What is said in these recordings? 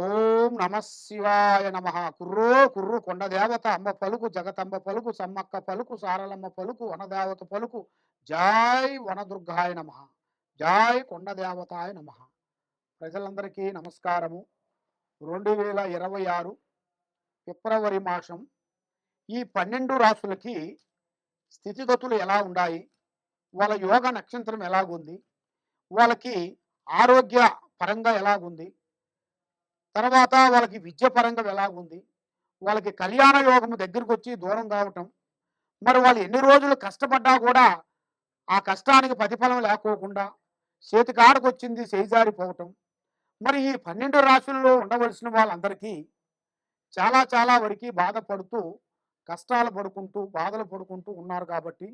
ఓం నమ శివాయ నమ. కుర్రో కుర్రు కొండదేవత అమ్మ పలుకు, జగతంబ పలుకు, సమ్మక్క పలుకు, సారలమ్మ పలుకు, వనదేవత పలుకు. జై వనదుర్గాయ నమ. జై కొండదేవతాయ నమ. ప్రజలందరికీ నమస్కారము. 2026 ఫిబ్రవరి మాసం ఈ 12 రాసులకి స్థితిగతులు ఎలా ఉన్నాయి, వాళ్ళ యోగ నక్షత్రం ఎలాగుంది, వాళ్ళకి ఆరోగ్య పరంగా ఎలాగుంది, తర్వాత వాళ్ళకి విద్య పరంగా ఎలాగుంది, వాళ్ళకి కళ్యాణ యోగము దగ్గరికి వచ్చి దూరం కావటం, మరి వాళ్ళు ఎన్ని రోజులు కష్టపడ్డా కూడా ఆ కష్టానికి ప్రతిఫలం లేకోకుండా చేతికాడకు వచ్చింది చేజారిపోవటం. మరి ఈ 12 రాశుల్లో ఉండవలసిన వాళ్ళందరికీ చాలా చాలా వరకు బాధపడుతూ, కష్టాలు పడుకుంటూ, బాధలు పడుకుంటూ ఉన్నారు కాబట్టి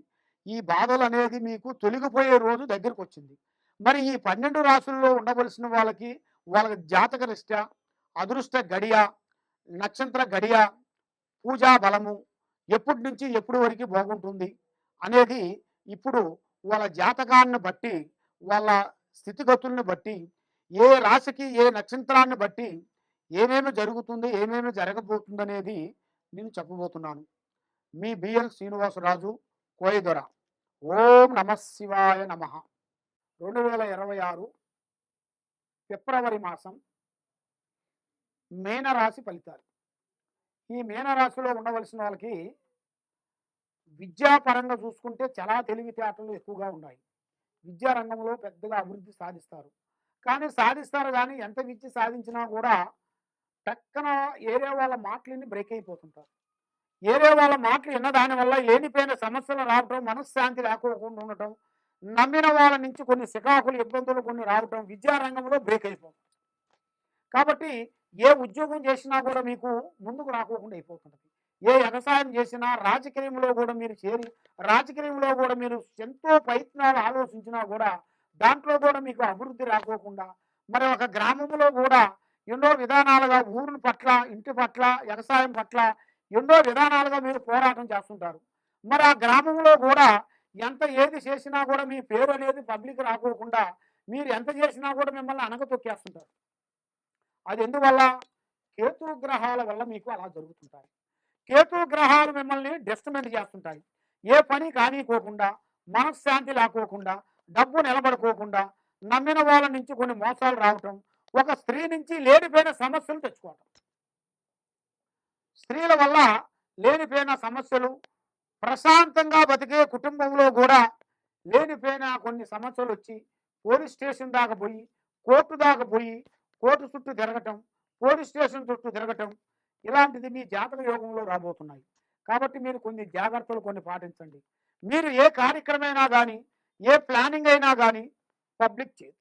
ఈ బాధలు అనేది మీకు తొలగిపోయే రోజు దగ్గరికి వచ్చింది. మరి ఈ 12 రాశుల్లో ఉండవలసిన వాళ్ళకి వాళ్ళ జాతక రీత్యా అదృష్ట గడియ, నక్షత్ర గడియ, పూజా బలము ఎప్పటి నుంచి ఎప్పుడు వరకు బాగుంటుంది అనేది ఇప్పుడు వాళ్ళ జాతకాన్ని బట్టి, వాళ్ళ స్థితిగతుల్ని బట్టి, ఏ రాశికి ఏ నక్షత్రాన్ని బట్టి ఏమేమి జరుగుతుంది, ఏమేమి జరగబోతుంది అనేది నేను చెప్పబోతున్నాను. మీ బిఎల్ శ్రీనివాసరాజు, కోయదొర. ఓం నమ శివాయ నమ. 2026 ఫిబ్రవరి మాసం మేనరాశి ఫలితాలు. ఈ మేనరాశిలో ఉండవలసిన వాళ్ళకి విద్యాపరంగా చూసుకుంటే చాలా తెలివితేటలు ఎక్కువగా ఉన్నాయి. విద్యా రంగంలో పెద్దగా అభివృద్ధి సాధిస్తారు. కానీ ఎంత విద్య సాధించినా కూడా టక్కన ఏరే వాళ్ళ మాటలని బ్రేక్ అయిపోతుంటారు. ఏరే వాళ్ళ మాటలు విన్న దానివల్ల లేనిపోయిన సమస్యలు రావటం, మనశ్శాంతి లేకోకుండా ఉండటం, నమ్మిన వాళ్ళ నుంచి కొన్ని సికాకులు, ఇబ్బందులు కొన్ని రావటం, విద్యారంగంలో బ్రేక్ అయిపోతుంది. కాబట్టి ఏ ఉద్యోగం చేసినా కూడా మీకు ముందుకు రాకోకుండా అయిపోతున్నది. ఏ వ్యవసాయం చేసినా, రాజకీయంలో కూడా మీరు చేరి, రాజకీయంలో కూడా మీరు ఎంతో ప్రయత్నాలు ఆలోచించినా కూడా దాంట్లో కూడా మీకు అభివృద్ధి రాకోకుండా, మరి ఒక గ్రామంలో కూడా ఎన్నో విధానాలుగా ఊరిని పట్ల, ఇంటి పట్ల, వ్యవసాయం పట్ల ఎన్నో విధానాలుగా మీరు పోరాటం చేస్తుంటారు. మరి ఆ గ్రామంలో కూడా ఎంత ఏది చేసినా కూడా మీ పేరు అనేది పబ్లిక్ రాకోకుండా మీరు ఎంత చేసినా కూడా మిమ్మల్ని అణగతొక్కేస్తుంటారు. అది ఎందువల్ల? కేతు గ్రహాల వల్ల మీకు అలా జరుగుతుంటాయి. కేతు గ్రహాలు మిమ్మల్ని డిస్టర్బెంట్ చేస్తుంటాయి. ఏ పని కానీకోకుండా, మనశ్శాంతి లేకోకుండా, డబ్బు నిలబడుకోకుండా, నమ్మిన వాళ్ళ నుంచి కొన్ని మోసాలు రావటం, ఒక స్త్రీ నుంచి లేనిపోయిన సమస్యలు తెచ్చుకోవటం. స్త్రీల వల్ల లేనిపోయిన సమస్యలు, ప్రశాంతంగా బతికే కుటుంబంలో కూడా లేనిపోయిన కొన్ని సమస్యలు వచ్చి పోలీస్ స్టేషన్ దాకా పోయి, కోర్టు దాకా పోయి, కోర్టు చుట్టూ తిరగటం, పోలీస్ స్టేషన్ చుట్టూ తిరగటం, ఇలాంటిది మీ జాతక యోగంలో రాబోతున్నాయి. కాబట్టి మీరు కొన్ని జాగ్రత్తలు కొన్ని పాటించండి. మీరు ఏ కార్యక్రమైనా కానీ, ఏ ప్లానింగ్ అయినా కానీ పబ్లిక్ చేయదు.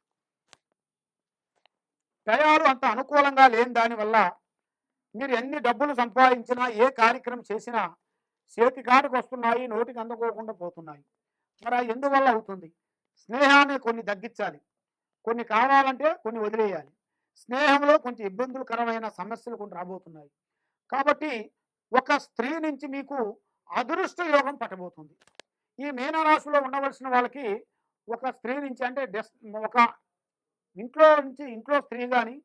టయాలు అంత అనుకూలంగా లేని దానివల్ల మీరు ఎన్ని డబ్బులు సంపాదించినా, ఏ కార్యక్రమం చేసినా చేతి కాడికి వస్తున్నాయి, నోటికి అందుకోకుండా పోతున్నాయి. మరి అది ఎందువల్ల అవుతుంది? స్నేహాన్ని కొన్ని తగ్గించాలి, కొన్ని కావాలంటే కొన్ని వదిలేయాలి. స్నేహంలో కొంచెం ఇబ్బందులకరమైన సమస్యలు కొన్ని రాబోతున్నాయి. కాబట్టి ఒక స్త్రీ నుంచి మీకు అదృష్ట యోగం పట్టబోతుంది. ఈ మీనరాశిలో ఉండవలసిన వాళ్ళకి ఒక స్త్రీ నుంచి అంటే ఒక ఇంట్లో స్త్రీ కానీ,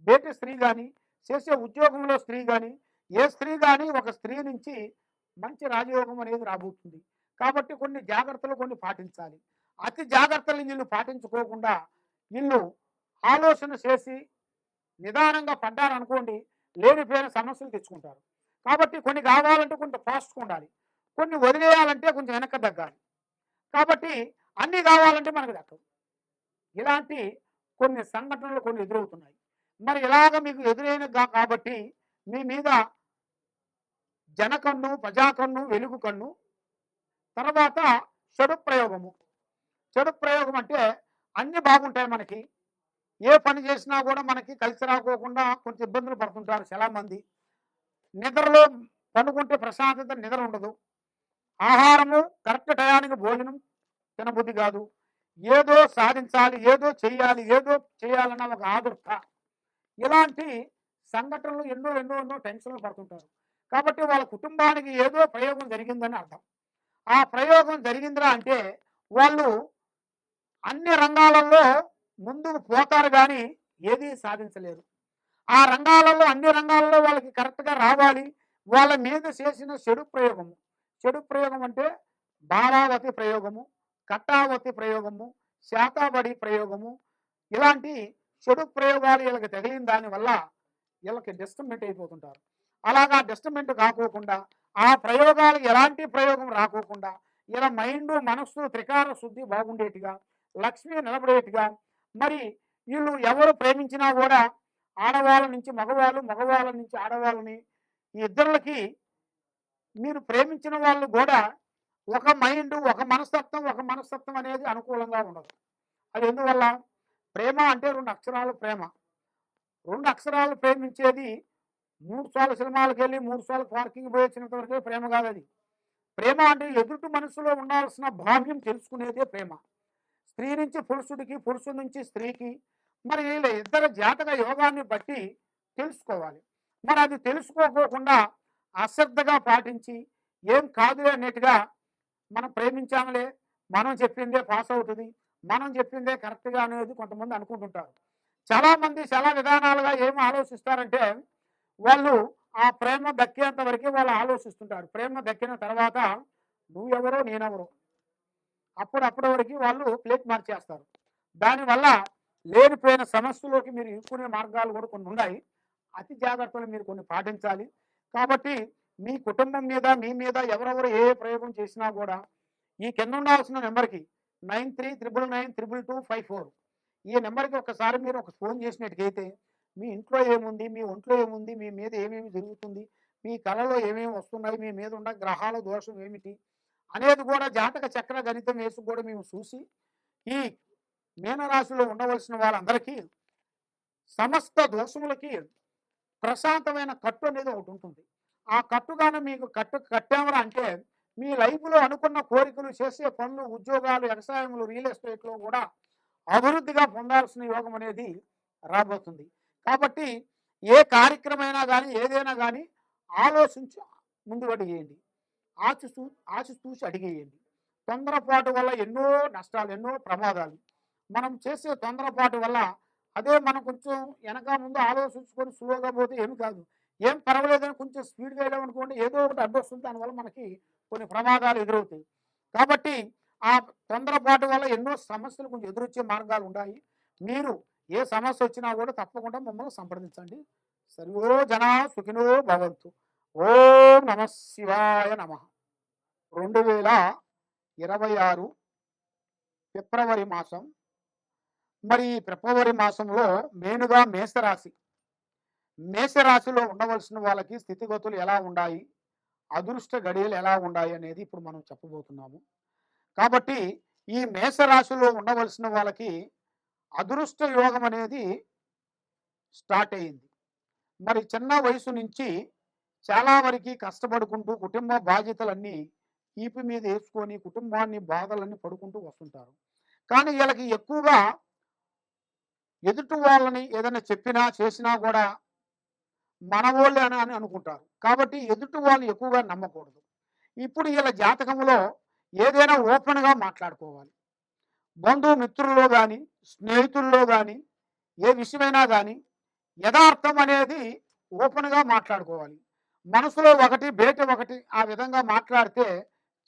బయట స్త్రీ కానీ, చేసే ఉద్యోగంలో స్త్రీ కానీ, ఏ స్త్రీ కానీ ఒక స్త్రీ నుంచి మంచి రాజయోగం అనేది రాబోతుంది. కాబట్టి కొన్ని జాగ్రత్తలు కొన్ని పాటించాలి. అతి జాగ్రత్తలు వీళ్ళు పాటించుకోకుండా వీళ్ళు ఆలోచన చేసి నిదానంగా పడ్డారనుకోండి, లేనిపోయిన సమస్యలు తెచ్చుకుంటారు. కాబట్టి కొన్ని కావాలంటే కొంచెం ఫాస్ట్గా ఉండాలి, కొన్ని వదిలేయాలంటే కొంచెం వెనక్కి తగ్గాలి. కాబట్టి అన్నీ కావాలంటే మనకు దక్కదు. ఇలాంటి కొన్ని సంఘటనలు కొన్ని ఎదురవుతున్నాయి. మరి ఇలాగ మీకు ఎదురైన కాబట్టి మీ మీద జనకన్ను, ప్రజాకన్ను, వెలుగు కన్ను, తర్వాత చెడు ప్రయోగము. చెడు ప్రయోగం అంటే అన్నీ బాగుంటాయి మనకి, ఏ పని చేసినా కూడా మనకి కలిసి రాకోకుండా కొంచెం ఇబ్బందులు పడుతుంటారు చాలామంది. నిద్రలో పనుకుంటే ప్రశాంతత, నిద్ర ఉండదు. ఆహారము కరెక్ట్ టయానికి భోజనం తినబుద్ధి కాదు. ఏదో సాధించాలి, ఏదో చేయాలన్న ఒక ఆదుర్త. ఇలాంటి సంఘటనలు ఎన్నో ఎన్నో ఎన్నో టెన్షన్లు పడుతుంటారు. కాబట్టి వాళ్ళ కుటుంబానికి ఏదో ప్రయోగం జరిగిందని అర్థం. ఆ ప్రయోగం జరిగిందిరా అంటే వాళ్ళు అన్ని రంగాలలో ముందుకు పోతారు కానీ ఏదీ సాధించలేరు. ఆ రంగాలలో అన్ని రంగాలలో వాళ్ళకి కరెక్ట్‌గా రావాలి. వాళ్ళ మీద చేసిన చెడు ప్రయోగం అంటే బారావతి ప్రయోగము, కట్టావతి ప్రయోగము, శాతాబడి ప్రయోగము ఇలాంటి చెడు ప్రయోగాలు వీళ్ళకి తగిలిన దానివల్ల వీళ్ళకి డిస్టర్బెంట్ అయిపోతుంటారు. అలాగా డిస్టర్బెంట్ కాకోకుండా ఆ ప్రయోగాలు ఎలాంటి ప్రయోగం రాకోకుండా ఇలా మైండు మనస్సు త్రికార శుద్ధి బాగుండేట్టుగా లక్ష్మి నిలబడేట్టుగా మరి వీళ్ళు ఎవరు ప్రేమించినా కూడా ఆడవాళ్ళ నుంచి మగవాళ్ళు మగవాళ్ళ నుంచి ఆడవాళ్ళని ఈ ఇద్దరికి మీరు ప్రేమించిన వాళ్ళు కూడా ఒక మైండ్ ఒక మనస్తత్వం అనేది అనుకూలంగా ఉండదు. అది ఎందువల్ల ప్రేమ అంటే రెండు అక్షరాలు ప్రేమ. రెండు అక్షరాలు ప్రేమించేది 3 సార్లు సినిమాలకు వెళ్ళి 3 సార్లు పార్కింగ్ పోయి వచ్చినంత వరకే ప్రేమ కాదు అది. ప్రేమ అంటే ఎదుటి మనసులో ఉండాల్సిన భావ్యం తెలుసుకునేదే ప్రేమ. స్త్రీ నుంచి పురుషుడికి పురుషుడి నుంచి స్త్రీకి మరి వీళ్ళ ఇద్దరు జాతక యోగాన్ని బట్టి తెలుసుకోవాలి. మరి అది తెలుసుకోకోకుండా అశ్రద్ధగా పాటించి ఏం కాదులే అన్నట్టుగా మనం ప్రేమించాములే మనం చెప్పిందే పాస్ అవుతుంది మనం చెప్పిందే కరెక్ట్గా అనేది కొంతమంది అనుకుంటుంటారు. చాలామంది చాలా విధానాలుగా ఏం ఆలోచిస్తారంటే వాళ్ళు ఆ ప్రేమ దక్కేంత వరకు వాళ్ళు ఆలోచిస్తుంటారు. ప్రేమ దక్కిన తర్వాత నువ్వెవరో నేనెవరో అప్పటి వరకు వాళ్ళు ప్లేట్ మార్చేస్తారు. దానివల్ల లేనిపోయిన సమస్యలోకి మీరు ఇరుక్కునే మార్గాలు కూడా కొన్ని ఉన్నాయి. అతి జాగ్రత్తలు మీరు కొన్ని పాటించాలి. కాబట్టి మీ కుటుంబం మీద మీ మీద ఎవరెవరు ఏ ప్రయోగం చేసినా కూడా ఈ కింద ఉండాల్సిన నెంబర్కి 9399922254 ఈ నెంబర్కి ఒకసారి మీరు ఒక ఫోన్ చేసినట్టుకైతే మీ ఇంట్లో ఏముంది మీ ఒంట్లో ఏముంది మీ మీద ఏమేమి జరుగుతుంది మీ కళలో ఏమేమి వస్తున్నాయి మీ మీద ఉన్న గ్రహాల దోషం ఏమిటి అనేది కూడా జాతక చక్ర గణితం వేసి కూడా మేము చూసి ఈ మీనరాశిలో ఉండవలసిన వాళ్ళందరికీ సమస్త దోషములకి ప్రశాంతమైన కట్టు అనేది ఒకటి ఉంటుంది. ఆ కట్టుగానే మీకు కట్టామరా అంటే మీ లైఫ్లో అనుకున్న కోరికలు చేసే పనులు ఉద్యోగాలు వ్యవసాయములు రియల్ ఎస్టేట్లో కూడా అభివృద్ధిగా పొందాల్సిన యోగం అనేది రాబోతుంది. కాబట్టి ఏ కార్యక్రమైనా కానీ ఏదైనా కానీ ఆలోచించి ముందు అడిగేయండి. ఆచి చూసి అడిగేయండి. తొందరపాటు వల్ల ఎన్నో నష్టాలు ఎన్నో ప్రమాదాలు. మనం చేసే తొందరపాటు వల్ల అదే మనం కొంచెం వెనక ముందు ఆలోచించుకొని స్లోగా పోతే ఏమి కాదు. ఏం పర్వాలేదని కొంచెం స్పీడ్గా వెళ్ళామనుకోండి ఏదో ఒకటి అడ్డొస్తుంది. దానివల్ల మనకి కొన్ని ప్రమాదాలు ఎదురవుతాయి. కాబట్టి ఆ తొందరపాటు వల్ల ఎన్నో సమస్యలు కొంచెం ఎదురొచ్చే మార్గాలు ఉన్నాయి. మీరు ఏ సమస్య వచ్చినా కూడా తప్పకుండా మమ్మల్ని సంప్రదించండి. సర్వో జనా సుఖినో భవంతు. ఓం నమ శివాయ నమ. 2026 ఫిబ్రవరి మాసం. మరి ఫిబ్రవరి మాసంలో మెయిన్గా మేషరాశిలో ఉండవలసిన వాళ్ళకి స్థితిగతులు ఎలా ఉన్నాయి అదృష్ట గడియలు ఎలా ఉన్నాయి అనేది ఇప్పుడు మనం చెప్పబోతున్నాము. కాబట్టి ఈ మేషరాశిలో ఉండవలసిన వాళ్ళకి అదృష్ట యోగం అనేది స్టార్ట్ అయింది. మరి చిన్న వయసు నుంచి చాలా వరకు కష్టపడుకుంటూ కుటుంబ బాధ్యతలన్నీ ఈపి మీద వేసుకొని కుటుంబాన్ని బాధలన్నీ పడుకుంటూ వస్తుంటారు. కానీ వీళ్ళకి ఎక్కువగా ఎదుటి వాళ్ళని ఏదైనా చెప్పినా చేసినా కూడా మనవోళ్ళే అని అనుకుంటారు. కాబట్టి ఎదుటి వాళ్ళని ఎక్కువగా నమ్మకూడదు. ఇప్పుడు వీళ్ళ జాతకంలో ఏదైనా ఓపెన్గా మాట్లాడుకోవాలి. బంధుమిత్రుల్లో కానీ స్నేహితుల్లో కానీ ఏ విషయమైనా కానీ యథార్థం అనేది ఓపెన్గా మాట్లాడుకోవాలి. మనసులో ఒకటి బయట ఒకటి ఆ విధంగా మాట్లాడితే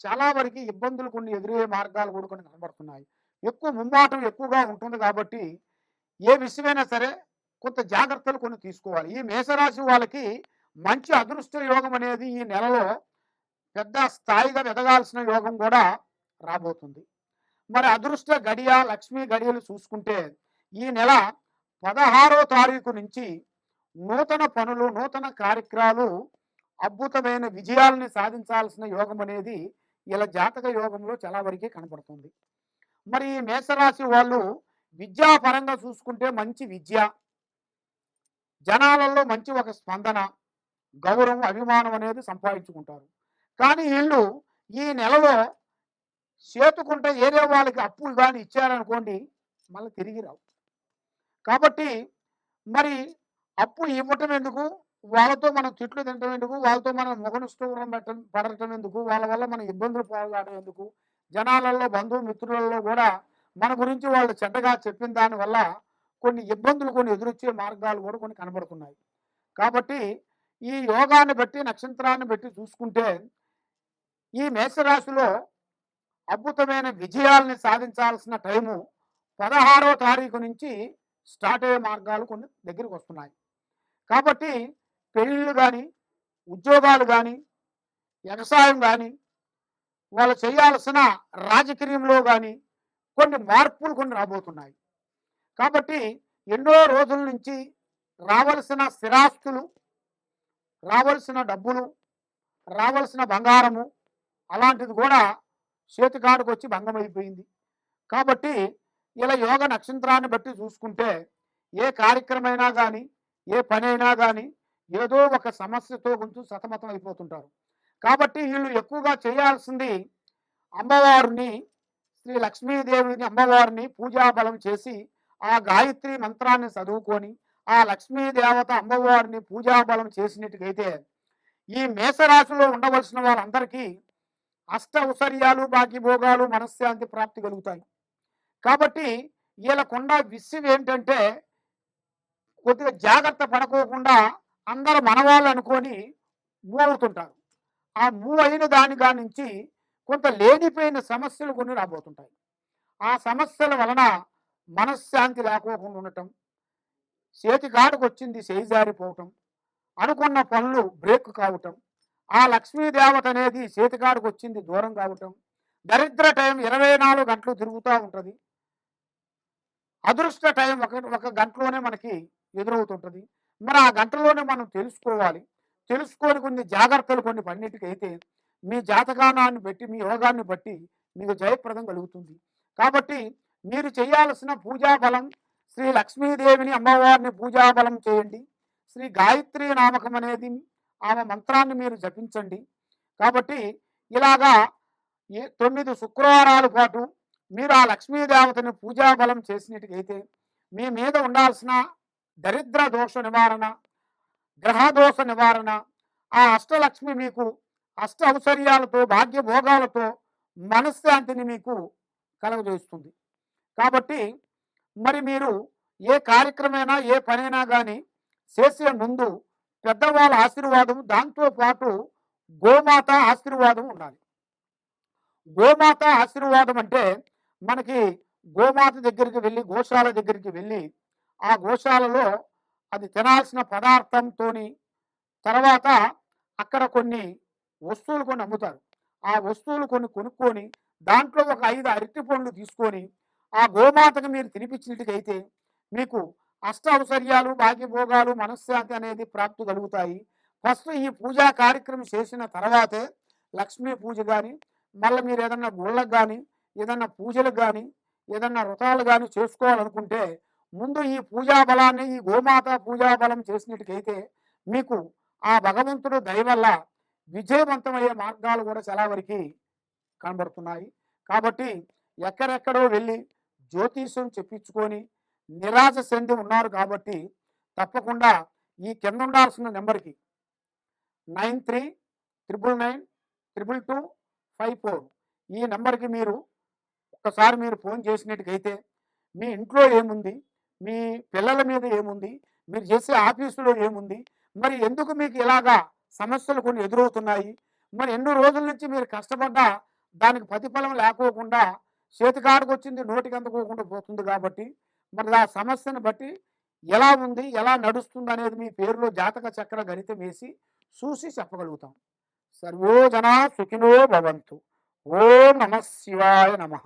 చాలా వరకు ఇబ్బందులు కొన్ని ఎదురయ్యే మార్గాలు కూడా కొన్ని కనబడుతున్నాయి. ఎక్కువ ముమ్మాటం ఎక్కువగా ఉంటుంది. కాబట్టి ఏ విషయమైనా సరే కొంత జాగ్రత్తలు కొన్ని తీసుకోవాలి. ఈ మేషరాశి వాళ్ళకి మంచి అదృష్ట యోగం అనేది ఈ నెలలో పెద్ద స్థాయిగా ఎదగాల్సిన యోగం కూడా రాబోతుంది. మరి అదృష్ట గడియ లక్ష్మీ గడియలు చూసుకుంటే ఈ నెల 16వ తారీఖు నుంచి నూతన పనులు నూతన కార్యక్రమాలు అద్భుతమైన విజయాలని సాధించాల్సిన యోగం అనేది ఇలా జాతక యోగంలో చాలా వరకు కనపడుతుంది. మరి ఈ మేషరాశి వాళ్ళు విద్యాపరంగా చూసుకుంటే మంచి విద్య, జనాలలో మంచి ఒక స్పందన, గౌరవం అభిమానం అనేది సంపాదించుకుంటారు. కానీ వీళ్ళు ఈ నెలలో చేతుకుంటే ఏరే వాళ్ళకి అప్పులు కానీ ఇచ్చారనుకోండి మళ్ళీ తిరిగి రావు. కాబట్టి మరి అప్పు ఇవ్వటం ఎందుకు, వాళ్ళతో మనం తిట్లు తినటం ఎందుకు, వాళ్ళతో మనం ముఖనిష్టం పడటం ఎందుకు, వాళ్ళ వల్ల మనం ఇబ్బందులు పాల్గొనడం ఎందుకు, జనాలలో బంధుమిత్రులలో కూడా మన గురించి వాళ్ళు చెడ్డగా చెప్పిన దానివల్ల కొన్ని ఇబ్బందులు కొన్ని ఎదురొచ్చే మార్గాలు కూడా కొన్ని కనబడుతున్నాయి. కాబట్టి ఈ యోగాన్ని బట్టి, నక్షత్రాన్ని బట్టి చూసుకుంటే ఈ మేషరాశిలో అద్భుతమైన విజయాల్ని సాధించాల్సిన టైము 16వ తారీఖు నుంచి స్టార్ట్ అయ్యే మార్గాలు కొన్ని దగ్గరికి వస్తున్నాయి. కాబట్టి పెళ్ళిళ్ళు కానీ, ఉద్యోగాలు కానీ, వ్యవసాయం కానీ, వాళ్ళు చేయాల్సిన రాజకీయంలో కానీ కొన్ని మార్పులు కొన్ని రాబోతున్నాయి. కాబట్టి ఎన్నో రోజుల నుంచి రావలసిన స్థిరాస్తులు, రావలసిన డబ్బులు, రావలసిన బంగారము అలాంటిది కూడా చేతికాడికి వచ్చి భంగమైపోయింది. కాబట్టి ఇలా యోగ నక్షత్రాన్ని బట్టి చూసుకుంటే ఏ కార్యక్రమైనా కానీ, ఏ పనైనా కానీ ఏదో ఒక సమస్యతో కొంచెం సతమతం అయిపోతుంటారు. కాబట్టి వీళ్ళు ఎక్కువగా చేయాల్సింది అమ్మవారిని, శ్రీ లక్ష్మీదేవిని అమ్మవారిని పూజాబలం చేసి ఆ గాయత్రి మంత్రాన్ని చదువుకొని ఆ లక్ష్మీదేవత అమ్మవారిని పూజాబలం చేసినట్టుగైతే ఈ మేషరాశిలో ఉండవలసిన వాళ్ళందరికీ అష్ట ఐశ్వర్యాలు, భాగ్యభోగాలు, మనశ్శాంతి ప్రాప్తి కలుగుతాయి. కాబట్టి వీళ్ళకున్న విషయం ఏంటంటే కొద్దిగా జాగ్రత్త పడుకోకుండా అందరూ మనవాళ్ళు అనుకొని మూవ్ అవుతుంటారు. ఆ మూవ్ అయిన దానిగా నుంచి కొంత లేనిపోయిన సమస్యలు కొన్ని రాబోతుంటాయి. ఆ సమస్యల వలన మనశ్శాంతి లేకోకుండా ఉండటం, చేతికాడికి వచ్చింది చేయిజారిపోవటం, అనుకున్న పనులు బ్రేక్ కావటం, ఆ లక్ష్మీదేవత అనేది చేతికాడికి వచ్చింది దూరం కావటం, దరిద్ర టైం 24 గంటలు తిరుగుతూ ఉంటుంది. అదృష్ట టైం ఒక గంటలోనే మనకి ఎదురవుతుంటుంది. మరి ఆ గంటలోనే మనం తెలుసుకోవాలి. తెలుసుకొని కొన్ని జాగ్రత్తలు కొన్ని పన్నిటికైతే మీ జాతకాన్ని బట్టి, మీ యోగాన్ని బట్టి మీకు జయప్రదం కలుగుతుంది. కాబట్టి మీరు చేయాల్సిన పూజాబలం శ్రీ లక్ష్మీదేవిని అమ్మవారిని పూజాబలం చేయండి. శ్రీ గాయత్రి నామకం అనేది ఆమె మంత్రాన్ని మీరు జపించండి. కాబట్టి ఇలాగా 9 శుక్రవారాల పాటు మీరు ఆ లక్ష్మీదేవతని పూజాబలం చేసినట్టుగైతే మీ మీద ఉండాల్సిన దరిద్ర దోష నివారణ, గ్రహదోష నివారణ, ఆ అష్టలక్ష్మి మీకు అష్ట ఐశ్వర్యాలతో, భాగ్యభోగాలతో మనశ్శాంతిని మీకు కలుగజేస్తుంది. కాబట్టి మరి మీరు ఏ కార్యక్రమైనా, ఏ పనైనా కానీ చేసే ముందు పెద్దవాళ్ళ ఆశీర్వాదం, దాంతోపాటు గోమాత ఆశీర్వాదం ఉండాలి. గోమాత ఆశీర్వాదం అంటే మనకి గోమాత దగ్గరికి వెళ్ళి, గోశాల దగ్గరికి వెళ్ళి ఆ గోశాలలో అది తినాల్సిన పదార్థంతో తర్వాత అక్కడ కొన్ని వస్తువులు కొన్ని అమ్ముతారు. ఆ వస్తువులు కొన్ని కొనుక్కొని దాంట్లో ఒక 5 అరటి పండ్లు తీసుకొని ఆ గోమాతకు మీరు తినిపించినట్టుగైతే మీకు అష్ట ఐశ్వర్యాలు, భాగ్యభోగాలు, మనశ్శాంతి అనేది ప్రాప్తి కలుగుతాయి. ఫస్ట్ ఈ పూజా కార్యక్రమం చేసిన తర్వాతే లక్ష్మీ పూజ కానీ, మళ్ళీ మీరు ఏదన్నా గుళ్ళకు కానీ, ఏదన్నా పూజలకు కానీ, ఏదన్నా వ్రతాలు కానీ చేసుకోవాలనుకుంటే ముందు ఈ పూజా బలాన్ని, ఈ గోమాత పూజాబలం చేసినట్టుకైతే మీకు ఆ భగవంతుడు దయ వల్ల విజయవంతమయ్యే మార్గాలు కూడా చాలా వరకు కనబడుతున్నాయి. కాబట్టి ఎక్కడెక్కడో వెళ్ళి జ్యోతిష్యం చెప్పించుకొని నిరాశ చెంది ఉన్నారు. కాబట్టి తప్పకుండా ఈ కింద ఉండాల్సిన నెంబర్కి 9399922254 ఈ నెంబర్కి మీరు ఒక్కసారి మీరు ఫోన్ చేసినట్టుకైతే మీ ఇంట్లో ఏముంది, మీ పిల్లల మీద ఏముంది, మీరు చేసే ఆఫీసులో ఏముంది, మరి ఎందుకు మీకు ఇలాగా సమస్యలు కొన్ని ఎదురవుతున్నాయి, మరి ఎన్నో రోజుల నుంచి మీరు కష్టపడ్డా దానికి ప్రతిఫలం లేకోకుండా చేతికాడికి వచ్చింది నోటికి అందుకోకుండా పోతుంది. కాబట్టి మరి ఆ సమస్యను బట్టి ఎలా ఉంది, ఎలా నడుస్తుంది అనేది మీ పేరులో జాతక చక్ర గణితం వేసి చూసి చెప్పగలుగుతాం. సర్వో జనా సుఖినో భవంతు. ఓం నమః శివాయ నమః.